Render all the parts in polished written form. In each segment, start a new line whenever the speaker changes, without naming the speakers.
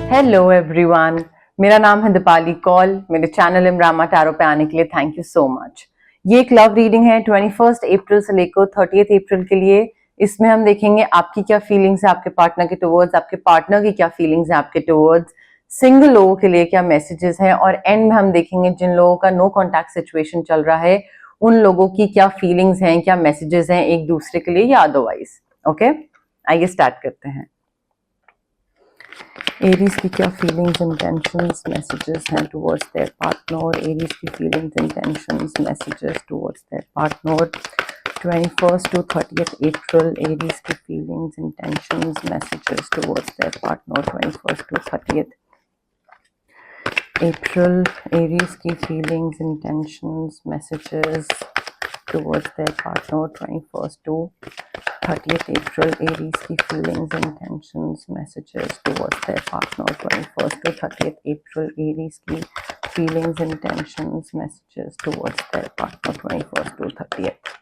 Hello everyone, मेरा नाम है दीपाली कौल। मेरे चैनल इमरामा टैरो पे आने के लिए थैंक यू सो मच। ये एक लव रीडिंग है 21 अप्रैल से लेकर 30 अप्रैल के लिए। इसमें हम देखेंगे आपकी क्या फीलिंग्स है आपके पार्टनर के टुवर्ड्स, आपके पार्टनर की क्या फीलिंग्स है आपके टुवर्ड्स, सिंगल लोगों के लिए क्या मैसेजेस हैं, और एंड में हम देखेंगे जिन लोगों का नो कॉन्टैक्ट सिचुएशन चल रहा है उन लोगों की क्या फीलिंग्स हैं, क्या मैसेजेस हैं एक दूसरे के लिए या अदरवाइज। ओके, आइए स्टार्ट करते हैं। एरीज की क्या फीलिंग्स इंटेंशंस मैसेजेस हैं टुवर्ड्स देयर पार्टनर। एरीज की feelings intentions messages towards their partner 21 to 30th April. Aries की feelings intentions messages towards their partner 21 to 30th April. Aries की feelings intentions messages towards their partner 21st to 30th April. Aries की feelings, intentions, messages towards their partner 21st to 30th April. Aries की feelings, intentions, messages towards their partner 21st to 30th.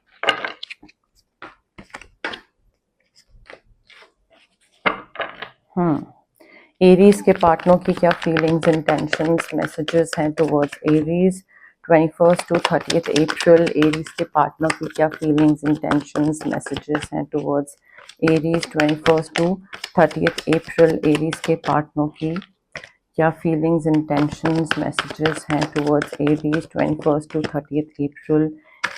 Aries के partner की क्या feelings, intentions, messages हैं towards Aries 21st to 30th April. Aries के partner की क्या feelings, intentions, messages हैं towards Aries 21st to 30th April. Aries के partner की क्या फीलिंग्स, इंटेंशंस, मैसेजेस हैं towards Aries 21st to 30th April.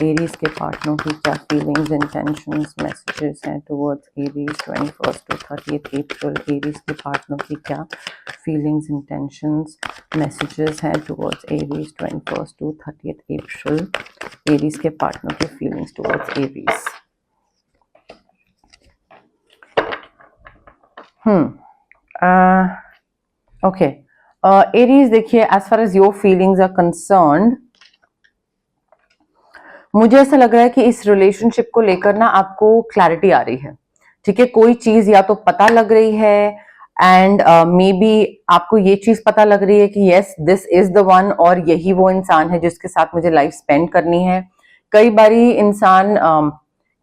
Aries के पार्टनर की क्या फीलिंग्स, इंटेंशंस, मैसेजेस हैं towards Aries 21st to 30th April. Aries के पार्टनर की क्या फीलिंग्स, इंटेंशंस, मैसेजेस हैं towards Aries 21st to 30th April. Aries के पार्टनर की feelings towards Aries. Okay, Aries देखिए, as far as your feelings are concerned, मुझे ऐसा लग रहा है कि इस रिलेशनशिप को लेकर ना आपको क्लैरिटी आ रही है। ठीक है, कोई चीज या तो पता लग रही है एंड मे बी आपको ये चीज पता लग रही है कि yes this is the one, और यही वो इंसान है जिसके साथ मुझे लाइफ स्पेंड करनी है। कई बारी इंसान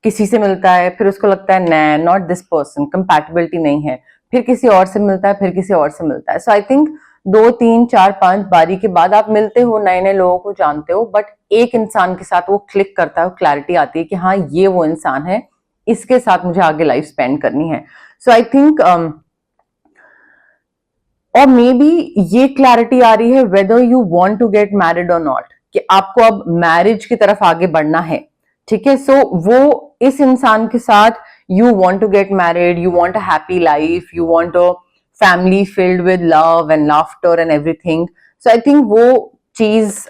किसी से मिलता है, फिर उसको लगता है नै नॉट दिस पर्सन, कंपैटिबिलिटी नहीं है, फिर किसी और से मिलता है, फिर किसी और से मिलता है। सो आई थिंक 2, 3, 4, 5 बारी के बाद आप मिलते हो, नए नए लोगों को जानते हो, बट एक इंसान के साथ वो क्लिक करता है, क्लैरिटी आती है कि हाँ ये वो इंसान है, इसके साथ मुझे आगे लाइफ स्पेंड करनी है। सो आई थिंक और मे बी ये क्लैरिटी आ रही है whether you want to get married और नॉट, कि आपको अब मैरिज की तरफ आगे बढ़ना है। ठीक है, सो वो इस इंसान के साथ you want to get married, you want a happy life, you want a family filled with love and laughter and everything. So I think वो चीज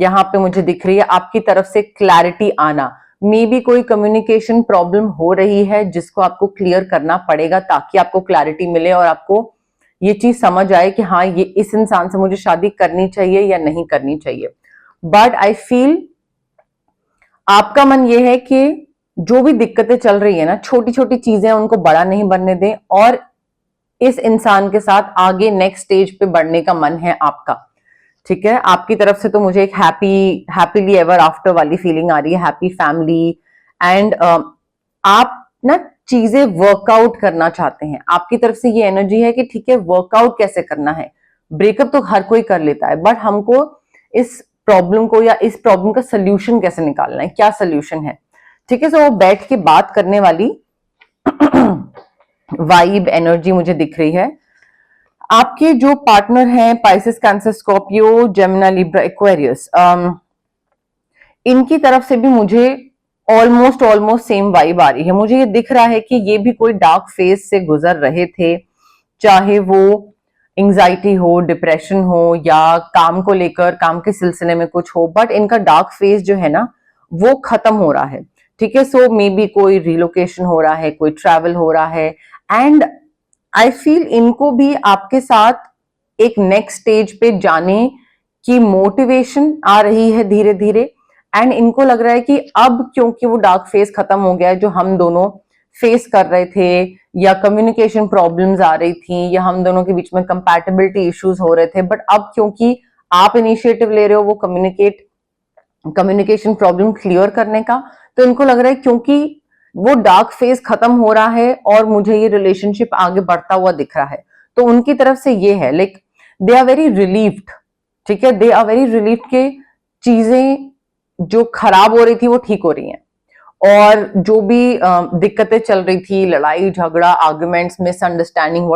यहाँ पे मुझे दिख रही है, आपकी तरफ से क्लैरिटी आना। मे बी कोई कम्युनिकेशन प्रॉब्लम हो रही है जिसको आपको क्लियर करना पड़ेगा ताकि आपको क्लैरिटी मिले और आपको ये चीज समझ आए कि हाँ ये इस इंसान से मुझे शादी करनी चाहिए या नहीं करनी चाहिए। बट आई फील आपका मन ये है कि जो भी दिक्कतें चल रही है ना, छोटी छोटी चीजें, उनको बड़ा नहीं बनने दें और इस इंसान के साथ आगे नेक्स्ट स्टेज पे बढ़ने का मन है आपका। ठीक है, आपकी तरफ से तो मुझे एक हैप्पीली एवर आफ्टर वाली फीलिंग आ रही है, हैप्पी फैमिली एंड आप ना चीजें वर्कआउट करना चाहते हैं। आपकी तरफ से ये एनर्जी है कि ठीक है वर्कआउट कैसे करना है। ब्रेकअप तो हर कोई कर लेता है, बट हमको इस प्रॉब्लम को या इस प्रॉब्लम का सोल्यूशन कैसे निकालना है, क्या सोल्यूशन है। ठीक है, सो वो बैठ के बात करने वाली वाइब एनर्जी मुझे दिख रही है। आपके जो पार्टनर हैं Pisces, cancer, Scorpio, Gemini, Libra, Aquarius, इनकी तरफ से भी मुझे ऑलमोस्ट सेम वाइब आ रही है। मुझे ये दिख रहा है कि ये भी कोई डार्क फेज से गुजर रहे थे, चाहे वो एंजाइटी हो, डिप्रेशन हो या काम को लेकर, काम के सिलसिले में कुछ हो, बट इनका डार्क फेज जो है ना वो खत्म हो रहा है। ठीक है, सो मे बी कोई रिलोकेशन हो रहा है, कोई ट्रैवल हो रहा है एंड आई फील इनको भी आपके साथ एक नेक्स्ट स्टेज पे जाने की मोटिवेशन आ रही है धीरे धीरे। एंड इनको लग रहा है कि अब क्योंकि वो डार्क फेज खत्म हो गया है जो हम दोनों फेस कर रहे थे, या कम्युनिकेशन प्रॉब्लम्स आ रही थी, या हम दोनों के बीच में कंपैटिबिलिटी इश्यूज हो रहे थे, बट अब क्योंकि आप इनिशिएटिव ले रहे हो वो कम्युनिकेशन प्रॉब्लम क्लियर करने का, तो इनको लग रहा है क्योंकि वो डार्क फेज खत्म हो रहा है और मुझे ये रिलेशनशिप आगे बढ़ता हुआ दिख रहा है, तो उनकी तरफ से ये है, like they are very relieved, ठीक है, दे आर वेरी रिलीव्ड के चीजें जो खराब हो रही थी वो ठीक हो रही हैं, और जो भी दिक्कतें चल रही थी, लड़ाई झगड़ा, arguments, misunderstanding,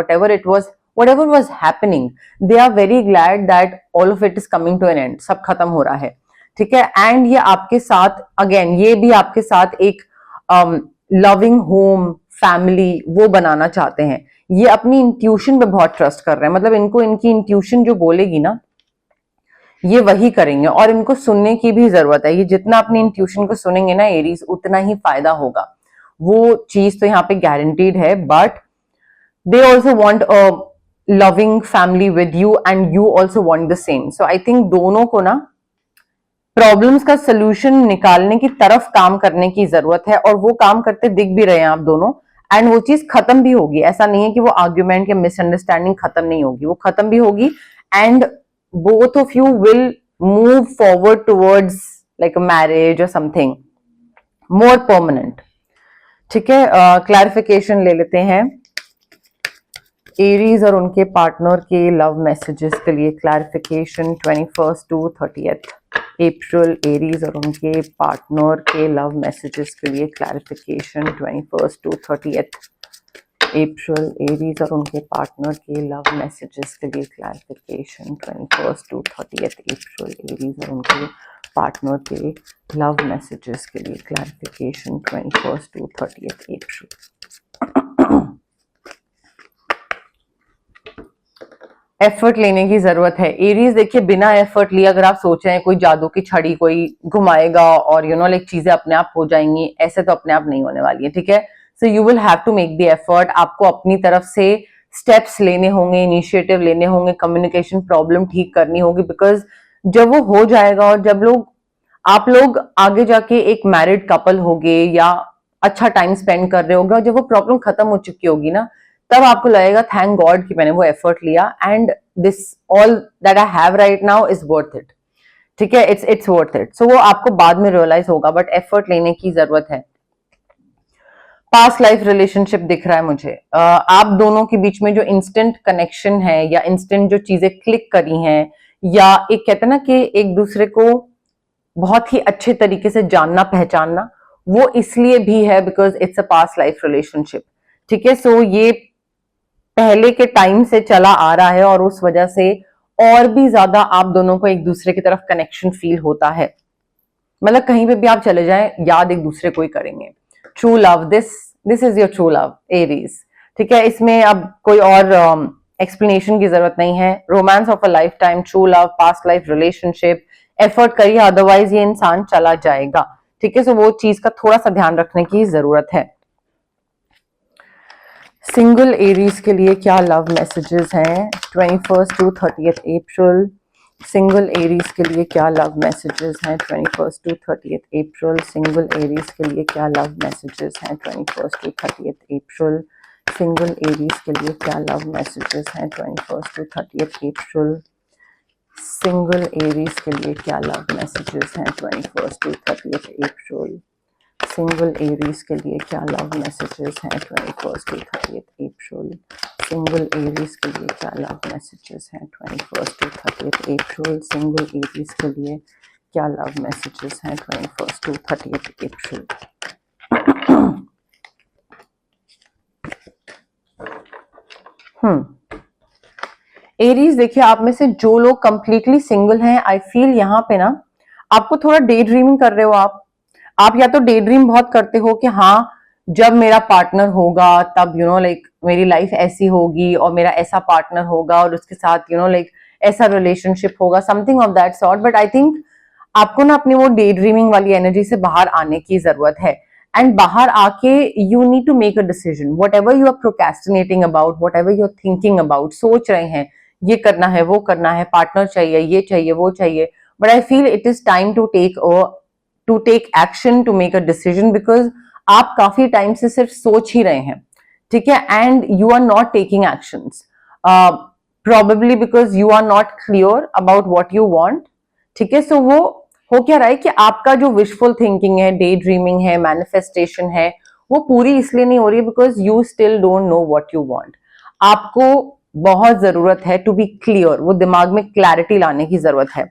whatever was happening, they are very glad that all of it is coming to an end, सब खत्म हो रहा है, ठीक है। एंड ये आपके साथ अगेन, ये भी आपके साथ एक लविंग होम फैमिली वो बनाना चाहते हैं। ये अपनी इंट्यूशन पे बहुत ट्रस्ट कर रहे हैं, मतलब इनको इनकी इंट्यूशन जो बोलेगी ना ये वही करेंगे, और इनको सुनने की भी जरूरत है। ये जितना अपनी इंट्यूशन को सुनेंगे ना एरीज, उतना ही फायदा होगा, वो चीज तो यहाँ पे गारंटीड है। But they also want a loving family with you and you also want the same. So I think दोनों को ना प्रॉब्लम्स का सोल्यूशन निकालने की तरफ काम करने की जरूरत है, और वो काम करते दिख भी रहे हैं आप दोनों, एंड वो चीज खत्म भी होगी। ऐसा नहीं है कि वो आर्ग्यूमेंट या मिसअंडरस्टैंडिंग खत्म नहीं होगी, वो खत्म भी होगी, and both of you will move forward towards like a marriage or something more permanent, ठीक है। क्लैरिफिकेशन ले लेते हैं एरीज और उनके पार्टनर के लव मैसेजेस के लिए। क्लैरिफिकेशन 21 to 30 अप्रैल, एरीज और उनके पार्टनर के लव मैसेजेस के लिए। क्लैरिफिकेशन 21 to 30 अप्रैल, एरीज और उनके पार्टनर के लव मैसेजेस के लिए। क्लैरिफिकेशन 21 to 30 अप्रैल, एरीज और उनके पार्टनर के लव मैसेजेस के लिए। Clarification 21 to 30 April. एफर्ट लेने की जरूरत है एरीज। देखिए बिना एफर्ट लिए अगर आप सोच रहे हैं कोई जादू की छड़ी कोई घुमाएगा और लाइक चीजें अपने आप हो जाएंगी, ऐसे तो अपने आप नहीं होने वाली है, ठीक है। So you will have to make the effort, आपको अपनी तरफ से स्टेप्स लेने होंगे, इनिशिएटिव लेने होंगे, कम्युनिकेशन प्रॉब्लम ठीक करनी होगी, बिकॉज जब वो हो जाएगा और जब आप लोग आगे जाके एक मैरिड कपल होगे या अच्छा टाइम स्पेंड कर रहे होगे, और जब वो प्रॉब्लम खत्म हो चुकी होगी ना, तब आपको लगेगा थैंक गॉड कि मैंने वो एफर्ट लिया, and this all that I have right now is worth it, ठीक है, इट्स वर्थ इट। सो वो आपको बाद में रियलाइज होगा, बट एफर्ट लेने की जरूरत है। पास्ट लाइफ रिलेशनशिप दिख रहा है मुझे, आप दोनों के बीच में जो इंस्टेंट कनेक्शन है या इंस्टेंट जो चीजें क्लिक करी हैं, या एक कहते हैं ना कि एक दूसरे को बहुत ही अच्छे तरीके से जानना पहचानना, वो इसलिए भी है because it's a past life relationship, ठीक है। सो ये पहले के टाइम से चला आ रहा है, और उस वजह से और भी ज्यादा आप दोनों को एक दूसरे की तरफ कनेक्शन फील होता है, मतलब कहीं पे भी आप चले जाएं याद एक दूसरे को ही करेंगे। True love, this is your true love Aries, ठीक है। इसमें अब कोई और एक्सप्लेनेशन की जरूरत नहीं है। Romance of a life time, true love, past life relationship, effort करिए अदरवाइज ये इंसान चला जाएगा, ठीक है। सो वो चीज का थोड़ा सा ध्यान रखने की जरूरत है। सिंगल एरीज के लिए क्या लव मैसेजेस हैं 21 to 30 अप्रैल। सिंगल एरीज के लिए क्या लव मैसेजेस हैं 21 to 30 अप्रैल। सिंगल एरीज के लिए क्या लव मैसेजेस हैं 21 to 30 अप्रैल। सिंगल एरीज के लिए क्या लव मैसेजेस हैं 21 to 30 अप्रैल। सिंगल एरीज के लिए क्या लव मैसेजेस हैं 21 to 30 अप्रैल। सिंगल एरीज के लिए क्या लव मैसेजेस हैं 21 to 30 अप्रैल। सिंगल एरीज के लिए क्या लव मैसेजेस हैं 21 to 30 अप्रैल। सिंगल एरीज के लिए क्या लव मैसेजेस हैं 21 to 30 अप्रैल। एरीज देखिए, आप में से जो लोग कंप्लीटली सिंगल हैं, आई फील यहाँ पे ना आपको थोड़ा डे ड्रीमिंग कर रहे हो। आप या तो डे ड्रीम बहुत करते हो कि हाँ जब मेरा पार्टनर होगा तब लाइक मेरी लाइफ ऐसी होगी और मेरा ऐसा पार्टनर होगा और उसके साथ लाइक ऐसा रिलेशनशिप होगा, something of that sort. But I think आपको ना अपनी वो डे ड्रीमिंग वाली एनर्जी से बाहर आने की जरूरत है, एंड बाहर आके you need to make a decision. Whatever you are procrastinating about, whatever you are thinking about, सोच रहे हैं ये करना है वो करना है, पार्टनर चाहिए, ये चाहिए वो चाहिए, but I feel it is time to take action, to make a decision, because आप काफी टाइम से सिर्फ सोच ही रहे हैं, ठीक है, and you are not taking actions, probably because you are not clear about what you want, ठीक है। सो वो हो क्या रहा है कि आपका जो विशफुल थिंकिंग है, डे ड्रीमिंग है, मैनिफेस्टेशन है, वो पूरी इसलिए नहीं हो रही है because you still don't know what you want. आपको बहुत जरूरत है टू बी क्लियर, वो दिमाग में क्लैरिटी लाने की जरूरत है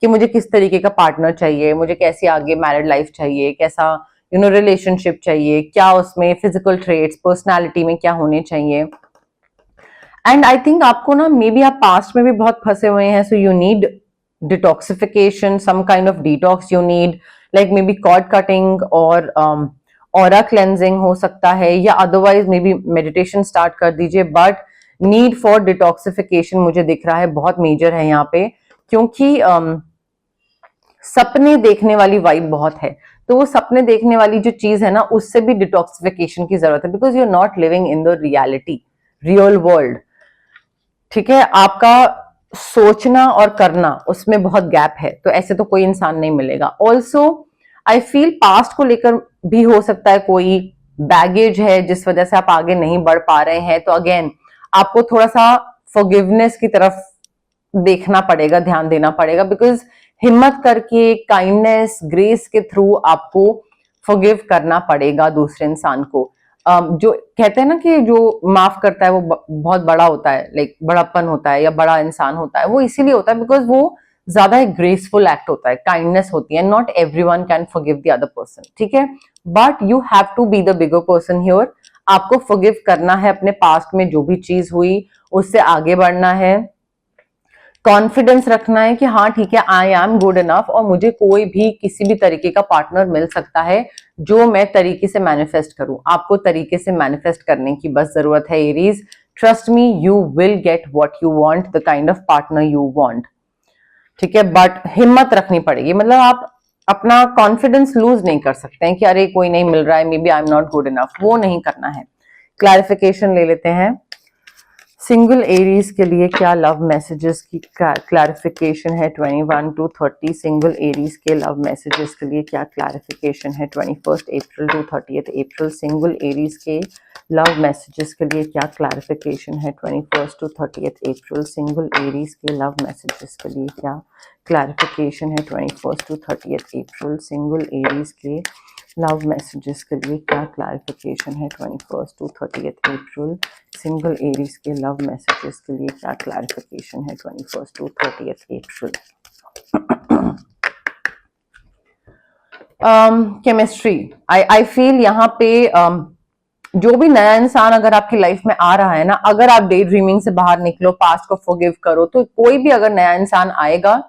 कि मुझे किस तरीके का पार्टनर चाहिए, मुझे कैसी आगे मैरिड लाइफ चाहिए, कैसा रिलेशनशिप चाहिए, क्या उसमें फिजिकल ट्रेट्स, पर्सनालिटी में क्या होने चाहिए। एंड आई थिंक आपको ना, मे बी आप पास्ट में भी बहुत फंसे हुए हैं, so you need detoxification, some kind of detox you need, like maybe cord cutting और ऑरा क्लेंजिंग हो सकता है, या otherwise maybe meditation start कर दीजिए। बट नीड फॉर डिटॉक्सिफिकेशन मुझे दिख रहा है बहुत मेजर है यहाँ पे, क्योंकि सपने देखने वाली वाइब बहुत है। तो वो सपने देखने वाली जो चीज है ना, उससे भी डिटॉक्सिफिकेशन की जरूरत है, because you are not living in the reality, real world. ठीक है, आपका सोचना और करना उसमें बहुत गैप है, तो ऐसे तो कोई इंसान नहीं मिलेगा। ऑल्सो आई फील पास्ट को लेकर भी हो सकता है कोई बैगेज है जिस वजह से आप आगे नहीं बढ़ पा रहे हैं, तो अगेन आपको थोड़ा सा फॉरगिवनेस की तरफ देखना पड़ेगा, ध्यान देना पड़ेगा, बिकॉज हिम्मत करके काइंडनेस ग्रेस के थ्रू आपको फॉरगिव करना पड़ेगा दूसरे इंसान को। जो कहते हैं ना कि जो माफ करता है वो बहुत बड़ा होता है, लाइक बड़ापन होता है या बड़ा इंसान होता है, वो इसीलिए होता है बिकॉज वो ज्यादा एक ग्रेसफुल एक्ट होता है, काइंडनेस होती है। Not everyone can forgive the other person, ठीक है, but you have to be the bigger person here. आपको फॉरगिव करना है अपने पास्ट में जो भी चीज हुई, उससे आगे बढ़ना है, कॉन्फिडेंस रखना है कि हाँ ठीक है, आई एम गुड इनफ और मुझे कोई भी किसी भी तरीके का पार्टनर मिल सकता है जो मैं तरीके से मैनिफेस्ट करूं। आपको तरीके से मैनिफेस्ट करने की बस जरूरत है Aries. Trust me, you will get what you want, the kind of partner you want. ठीक है, बट हिम्मत रखनी पड़ेगी, मतलब आप अपना कॉन्फिडेंस लूज नहीं कर सकते हैं कि अरे कोई नहीं मिल रहा है, maybe I am not good enough, वो नहीं करना है। क्लैरिफिकेशन ले लेते हैं। सिंगल एरीज के लिए क्या लव मैसेजेस की क्लैरिफिकेशन है 21 to 30। सिंगल एरीज के लव मैसेजेस के लिए क्या क्लैरिफिकेशन है 21 अप्रैल to 30 अप्रैल। सिंगल एरीज के लव मैसेजेस के लिए क्या क्लैरिफिकेशन है 21 to 30 अप्रैल। सिंगल एरीज के लव मैसेजेस के लिए क्या क्लैरिफिकेशन है 21 to 30 अप्रैल। सिंगल एरीज के लव मैसेजेस के लिए क्या क्लैरिफिकेशन है 21 to 30 अप्रैल। सिंगल एरीज के लव मैसेजेस के लिए क्या क्लैरिफिकेशन है 21 to 30 April. Chemistry, I feel यहाँ पे जो भी नया इंसान अगर आपकी लाइफ में आ रहा है ना, अगर आप डे ड्रीमिंग से बाहर निकलो, पास्ट को फॉरगिव करो, तो कोई भी अगर नया इंसान आएगा,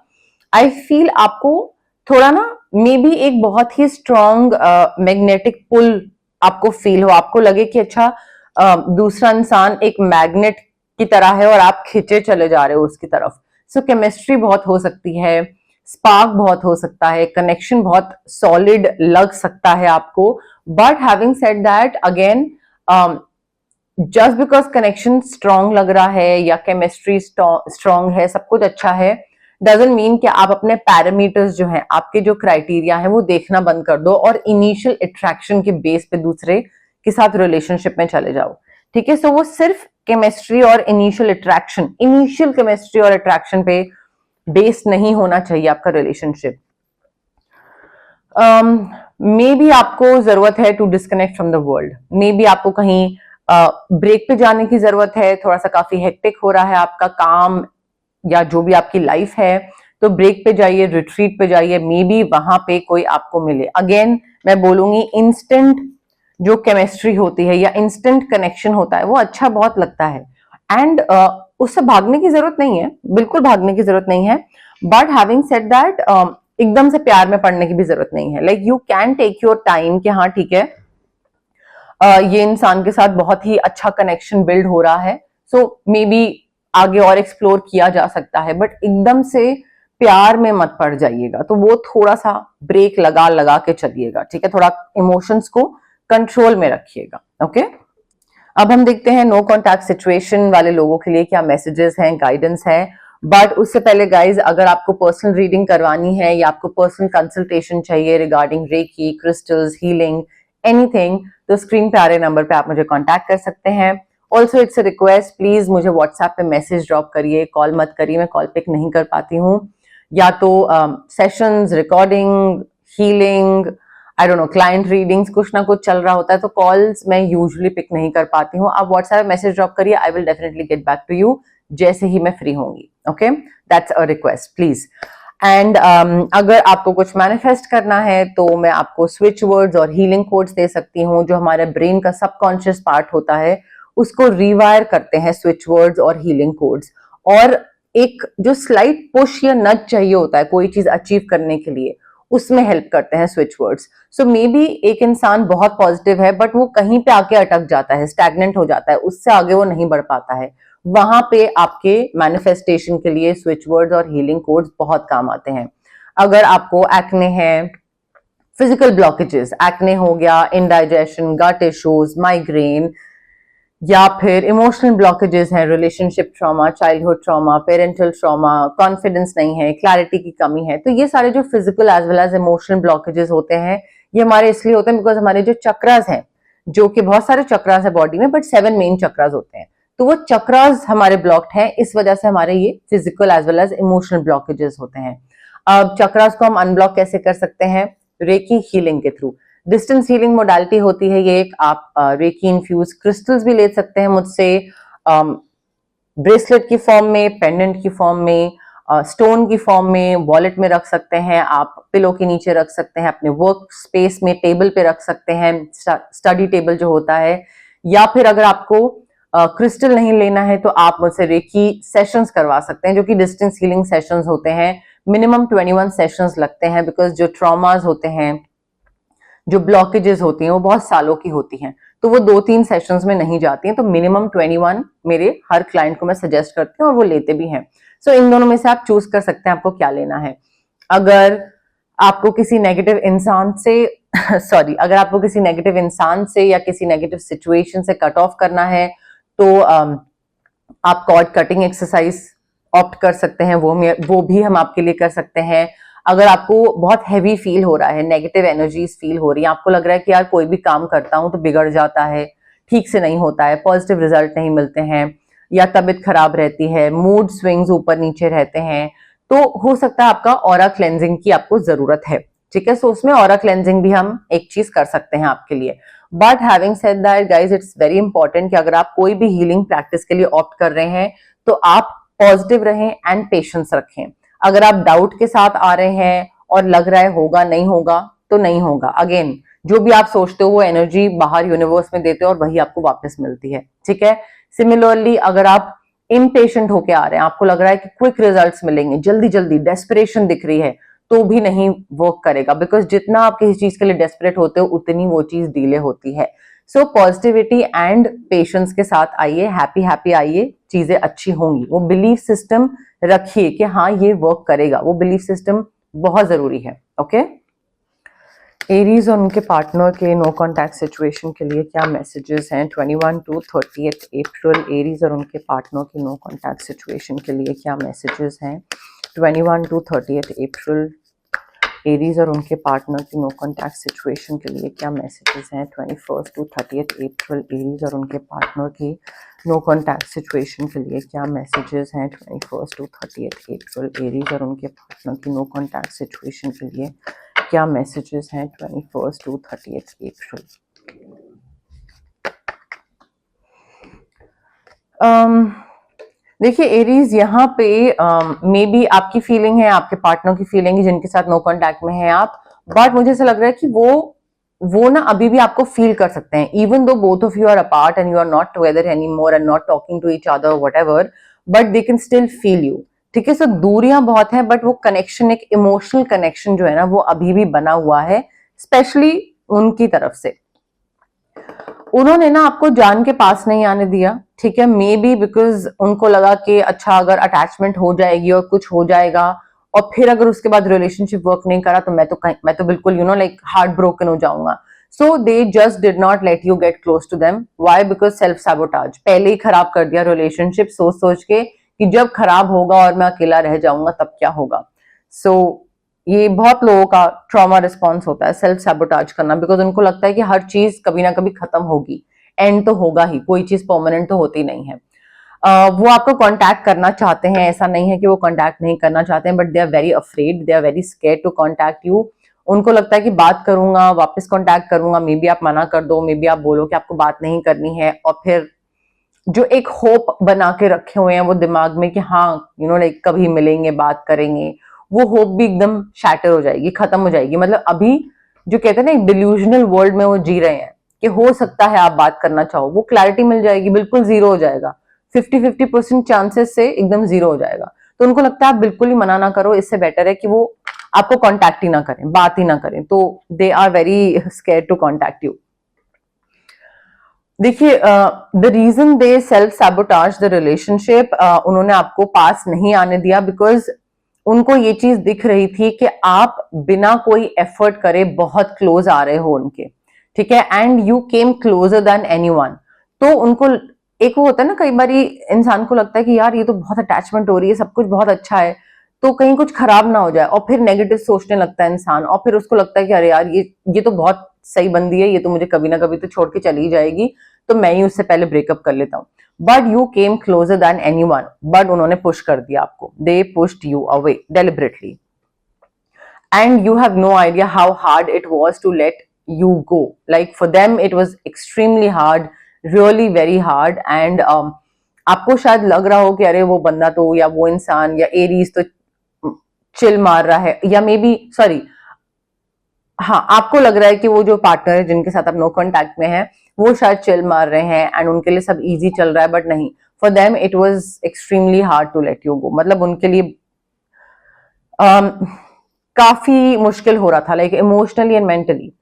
आई फील आपको थोड़ा ना मे बी एक बहुत ही स्ट्रॉन्ग मैग्नेटिक पुल आपको फील हो, आपको लगे कि अच्छा दूसरा इंसान एक मैग्नेट की तरह है और आप खींचे चले जा रहे हो उसकी तरफ। सो केमिस्ट्री बहुत हो सकती है, स्पार्क बहुत हो सकता है, कनेक्शन बहुत सॉलिड लग सकता है आपको। But having said that, again just because connection strong लग रहा है या केमिस्ट्री स्ट्रांग है, सब कुछ अच्छा है, डजंट मीन कि आप अपने पैरामीटर्स जो हैं, आपके जो क्राइटेरिया है वो देखना बंद कर दो और इनिशियल अट्रैक्शन के बेस पे दूसरे के साथ रिलेशनशिप में चले जाओ। ठीक है, सो वो सिर्फ केमिस्ट्री और इनिशियल अट्रैक्शन, इनिशियल केमिस्ट्री और अट्रैक्शन पे बेस नहीं होना चाहिए आपका रिलेशनशिप। मे बी आपको जरूरत है to disconnect from the world, maybe आपको कहीं ब्रेक पे जाने की जरूरत है, थोड़ा सा काफी हेक्टिक हो रहा है आपका काम या जो भी आपकी लाइफ है, तो ब्रेक पे जाइए, रिट्रीट पे जाइए, मे बी वहां पे कोई आपको मिले। अगेन मैं बोलूंगी, इंस्टेंट जो केमिस्ट्री होती है या इंस्टेंट कनेक्शन होता है वो अच्छा बहुत लगता है, एंड उससे भागने की जरूरत नहीं है, बिल्कुल भागने की जरूरत नहीं है। बट हैविंग सेड दैट, एकदम से प्यार में पड़ने की भी जरूरत नहीं है। Like you can take your time कि हाँ ठीक है, ये इंसान के साथ बहुत ही अच्छा कनेक्शन बिल्ड हो रहा है, सो मे बी आगे और एक्सप्लोर किया जा सकता है, बट एकदम से प्यार में मत पड़ जाइएगा, तो वो थोड़ा सा ब्रेक लगा लगा के चलिएगा। ठीक है, थोड़ा इमोशंस को कंट्रोल में रखिएगा। ओके, अब हम देखते हैं नो कॉन्टैक्ट सिचुएशन वाले लोगों के लिए क्या मैसेजेस हैं, गाइडेंस है। बट उससे पहले गाइज, अगर आपको पर्सनल रीडिंग करवानी है या आपको पर्सनल कंसल्टेशन चाहिए regarding reiki, crystals, healing, anything, तो स्क्रीन पे आ रहे नंबर पे आप मुझे कांटेक्ट कर सकते हैं। Also it's a request, please मुझे व्हाट्सएप पे मैसेज ड्रॉप करिए, कॉल मत करिए, मैं कॉल पिक नहीं कर पाती हूँ। या तो sessions, recording, healing, I don't know client readings कुछ ना कुछ चल रहा होता है, तो कॉल्स मैं यूजुअली पिक नहीं कर पाती हूँ। आप व्हाट्सएप मैसेज ड्रॉप करिए, I will definitely get back to you जैसे ही मैं फ्री होंगी। Okay, that's a request please. And अगर आपको कुछ मैनिफेस्ट करना है तो मैं आपको स्विच वर्ड्स और हीलिंग कोड्स दे सकती हूँ। जो हमारे ब्रेन का सबकॉन्शियस पार्ट होता है उसको रिवायर करते हैं स्विच वर्ड्स और हीलिंग कोड्स। और एक जो स्लाइट पुश या नच चाहिए होता है कोई चीज अचीव करने के लिए, उसमें हेल्प करते हैं switch words. So may be एक इंसान बहुत पॉजिटिव है बट वो कहीं पे आके अटक जाता है, स्टैग्नेंट हो जाता है, उससे आगे वो नहीं बढ़ पाता है। वहां पे आपके मैनिफेस्टेशन के लिए स्विच वर्ड्स और हीलिंग कोड्स बहुत काम आते हैं। अगर आपको एक्ने है, फिजिकल ब्लॉकेजेस, एक्ने हो गया, इंडाइजेशन, गट इश्यूज, माइग्रेन, या फिर इमोशनल ब्लॉकेजेस हैं, relationship trauma, childhood trauma, parental trauma, confidence नहीं है, क्लैरिटी की कमी है, तो ये सारे जो physical as well as emotional blockages होते हैं ये हमारे इसलिए होते हैं बिकॉज हमारे जो चक्रास हैं, जो कि बहुत सारे चक्रास है बॉडी में बट 7 मेन चक्रास होते हैं, तो वो चक्रास हमारे ब्लॉक्ड हैं, इस वजह से हमारे ये physical as well as emotional blockages होते हैं। अब चक्रास को हम अनब्लॉक कैसे कर सकते हैं? रेकी हीलिंग के थ्रू। डिस्टेंस हीलिंग मोडालिटी होती है ये एक, आप रेकी इन्फ्यूज क्रिस्टल्स भी ले सकते हैं मुझसे, ब्रेसलेट की फॉर्म में, पेंडेंट की फॉर्म में, स्टोन की फॉर्म में, वॉलेट में रख सकते हैं, आप पिलो के नीचे रख सकते हैं, अपने वर्क स्पेस में टेबल पे रख सकते हैं, स्टडी टेबल जो होता है, या फिर अगर आपको क्रिस्टल नहीं लेना है तो आप मुझसे रेकी सेशंस करवा सकते हैं, जो कि डिस्टेंस हीलिंग सेशंस होते हैं। मिनिमम 21 सेशंस लगते हैं बिकॉज जो ट्रॉमास होते हैं, जो ब्लॉकेजेस होती हैं वो बहुत सालों की होती हैं, तो वो 2-3 सेशंस में नहीं जाती हैं, तो मिनिमम 21 मेरे हर क्लाइंट को मैं सजेस्ट करती हूँ और वो लेते भी हैं। सो इन दोनों में से आप चूज कर सकते हैं आपको क्या लेना है। अगर आपको किसी नेगेटिव इंसान से सॉरी, अगर आपको किसी नेगेटिव इंसान से या किसी नेगेटिव सिचुएशन से कट ऑफ करना है तो आप कॉर्ड कटिंग एक्सरसाइज ऑप्ट कर सकते हैं, वो भी हम आपके लिए कर सकते हैं। अगर आपको बहुत हैवी फील हो रहा है, नेगेटिव एनर्जीज फील हो रही है, आपको लग रहा है कि यार कोई भी काम करता हूं तो बिगड़ जाता है, ठीक से नहीं होता है, पॉजिटिव रिजल्ट नहीं मिलते हैं, या तबीयत खराब रहती है, मूड स्विंग्स ऊपर नीचे रहते हैं, तो हो सकता है आपका ऑरा क्लेंजिंग की आपको जरूरत है। ठीक है, सो उसमें ऑरा क्लेंजिंग भी हम एक चीज कर सकते हैं आपके लिए। But having said that guys, it's very important कि अगर आप कोई भी हीलिंग प्रैक्टिस के लिए ऑप्ट कर रहे हैं तो आप पॉजिटिव रहें एंड पेशेंस रखें। अगर आप डाउट के साथ आ रहे हैं और लग रहा है होगा नहीं होगा, तो नहीं होगा। अगेन, जो भी आप सोचते हो वो एनर्जी बाहर यूनिवर्स में देते हो और वही आपको वापस मिलती है। ठीक है, सिमिलरली अगर आप इम्पेशेंट होके आ रहे हैं, आपको लग रहा है कि क्विक रिजल्ट्स मिलेंगे, जल्दी जल्दी डेस्परेशन दिख रही है, तो भी नहीं वर्क करेगा, बिकॉज जितना आप किसी चीज के लिए डेस्परेट होते हो उतनी वो चीज डिले होती है। सो पॉजिटिविटी एंड पेशेंस के साथ आइए, हैप्पी हैप्पी आइए, चीजें अच्छी होंगी। वो बिलीफ सिस्टम रखिए कि हाँ ये वर्क करेगा, वो बिलीफ सिस्टम बहुत जरूरी है। ओके, एरीज और उनके पार्टनर के नो कॉन्टैक्ट सिचुएशन के लिए क्या मैसेजेस हैं 21 to 30 अप्रैल? एरीज और उनके पार्टनर के नो कॉन्टैक्ट सिचुएशन के लिए क्या मैसेजेस हैं 21 to 30 अप्रैल? एरीज और उनके पार्टनर की नो कॉन्टैक्ट सिचुएशन के लिए क्या मैसेजेस हैं 21 to 30 अप्रैल? एरीज और उनके पार्टनर की नो कॉन्टैक्ट सिचुएशन के लिए क्या मैसेजेस हैं 21 to 30 अप्रैल? एरीज और उनके पार्टनर की नो कॉन्टैक्ट सिचुएशन के लिए क्या मैसेजेस हैं 21 to 30 अप्रैल? देखिए एरीज, यहाँ पे मे बी आपकी फीलिंग है, आपके पार्टनर की फीलिंग है जिनके साथ नो कांटेक्ट में हैं आप, बट मुझे ऐसा लग रहा है कि वो ना अभी भी आपको फील कर सकते हैं, even though both of you are apart and you are not together any more and not talking to each other whatever, but they can still feel you. ठीक है, सो दूरियां बहुत हैं बट वो कनेक्शन, एक इमोशनल कनेक्शन जो है ना वो अभी भी बना हुआ है, स्पेशली उनकी तरफ से। उन्होंने ना आपको जान के पास नहीं आने दिया। ठीक है, मे बी बिकॉज उनको लगा कि अच्छा अगर अटैचमेंट हो जाएगी और कुछ हो जाएगा और फिर अगर उसके बाद रिलेशनशिप वर्क नहीं करा तो मैं तो बिल्कुल लाइक हार्ट ब्रोकन हो जाऊंगा। So they just did not let you get close to them. Why? Because self sabotage, पहले ही खराब कर दिया रिलेशनशिप सोच सोच के कि जब खराब होगा और मैं अकेला रह जाऊंगा तब क्या होगा। सो ये बहुत लोगों का ट्रॉमा रिस्पॉन्स होता है, सेल्फ सैबोटाज करना, बिकॉज उनको लगता है कि हर चीज कभी ना कभी खत्म होगी, एंड तो होगा ही, कोई चीज परमानेंट तो होती नहीं है। वो आपको कांटेक्ट करना चाहते हैं, ऐसा नहीं है कि वो कांटेक्ट नहीं करना चाहते हैं, but they are very afraid, they are very scared to contact you. उनको लगता है कि बात करूंगा, वापस कांटेक्ट करूंगा, मे बी आप मना कर दो, मे बी आप बोलो कि आपको बात नहीं करनी है, और फिर जो एक होप बना के रखे हुए हैं वो दिमाग में कि हाँ लाइक कभी मिलेंगे, बात करेंगे, वो होप भी एकदम शैटर हो जाएगी, खत्म हो जाएगी। मतलब अभी जो कहते हैं ना एक डिल्यूजनल वर्ल्ड में वो जी रहे हैं कि हो सकता है आप बात करना चाहो, वो क्लैरिटी मिल जाएगी, बिल्कुल जीरो हो जाएगा, 50-50% चांसेस से एकदम जीरो हो जाएगा। तो उनको लगता है आप बिल्कुल ही मना ना करो, इससे बेटर है कि वो आपको कांटेक्ट ही ना करें, बात ही ना करें। तो they are very scared to contact you. देखिए the reason they self sabotage the relationship, उन्होंने आपको पास नहीं आने दिया बिकॉज उनको ये चीज दिख रही थी कि आप बिना कोई एफर्ट करे बहुत क्लोज आ रहे हो उनके, ठीक है, and you came closer than anyone. तो उनको एक वो होता है ना, कई बार इंसान को लगता है कि यार ये तो बहुत अटैचमेंट हो रही है, सब कुछ बहुत अच्छा है, तो कहीं कुछ खराब ना हो जाए, और फिर नेगेटिव सोचने लगता है इंसान, और फिर उसको लगता है कि अरे यार ये तो बहुत सही बंदी है, ये तो मुझे कभी ना कभी तो छोड़ के चली जाएगी, तो मैं ही उससे पहले ब्रेकअप कर लेता हूँ। But you came closer than anyone, but उन्होंने पुश कर दिया आपको, they pushed you away deliberately, and you have no idea how hard it was to let you go. Like for them it was extremely hard, really very hard, and आपको शायद लग रहा हो कि अरे वो बंदा तो, या वो इंसान या एरीज तो चिल मार रहा है, या मे बी सॉरी, हाँ आपको लग रहा है कि वो जो पार्टनर है जिनके साथ आप नो कांटेक्ट में है वो शायद चिल मार रहे हैं एंड उनके लिए सब इजी चल रहा है, बट नहीं, for them it was extremely hard to let you go. मतलब उनके लिए काफी मुश्किल हो रहा था, like emotionally and mentally,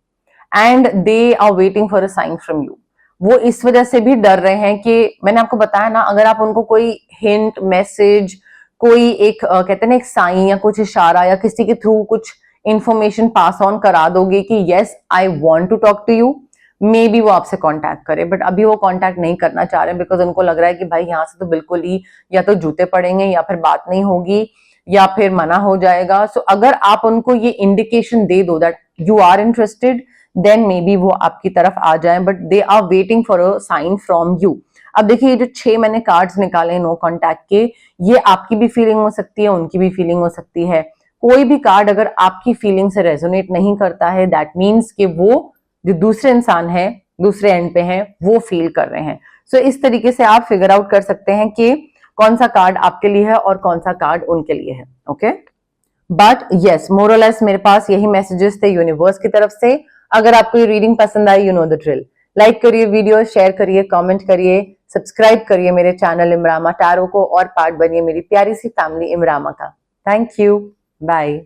and they are waiting for a sign from you. वो इस वजह से भी डर रहे हैं कि मैंने आपको बताया ना, अगर आप उनको कोई हिंट, मैसेज, कोई एक कहते हैं ना एक साइन या कुछ इशारा या किसी के थ्रू कुछ इंफॉर्मेशन पास ऑन करा दोगे कि yes I want to talk to you, maybe वो आपसे कांटेक्ट करे, बट अभी वो कांटेक्ट नहीं करना चाह रहे बिकॉज उनको लग रहा है कि भाई यहाँ से तो बिल्कुल ही या तो जूते पड़ेंगे या फिर बात नहीं होगी या फिर मना हो जाएगा। सो अगर आप उनको ये इंडिकेशन दे दो that you are interested, then maybe वो आपकी तरफ आ जाए, but they are waiting for a sign from you. अब देखिए ये जो 6 मैंने कार्ड्स निकाले नो कांटेक्ट के, ये आपकी भी फीलिंग हो सकती है, उनकी भी फीलिंग हो सकती है। कोई भी कार्ड अगर आपकी फीलिंग से रेजोनेट नहीं करता है, दैट मीन्स कि वो जो दूसरे इंसान है, दूसरे एंड पे हैं, वो फील कर रहे हैं। सो इस तरीके से आप फिगर आउट कर सकते हैं कि कौन सा कार्ड आपके लिए है और कौन सा कार्ड उनके लिए है। ओके, बट यस मोरलेस मेरे पास यही मैसेजेस थे यूनिवर्स की तरफ से। अगर आपको ये रीडिंग पसंद आई, you know the drill, like करिए वीडियो, शेयर करिए, कमेंट करिए, सब्सक्राइब करिए मेरे चैनल इमरामा टैरो को, और पार्ट बनिए मेरी प्यारी सी फैमिली इमरामा का। Thank you, bye.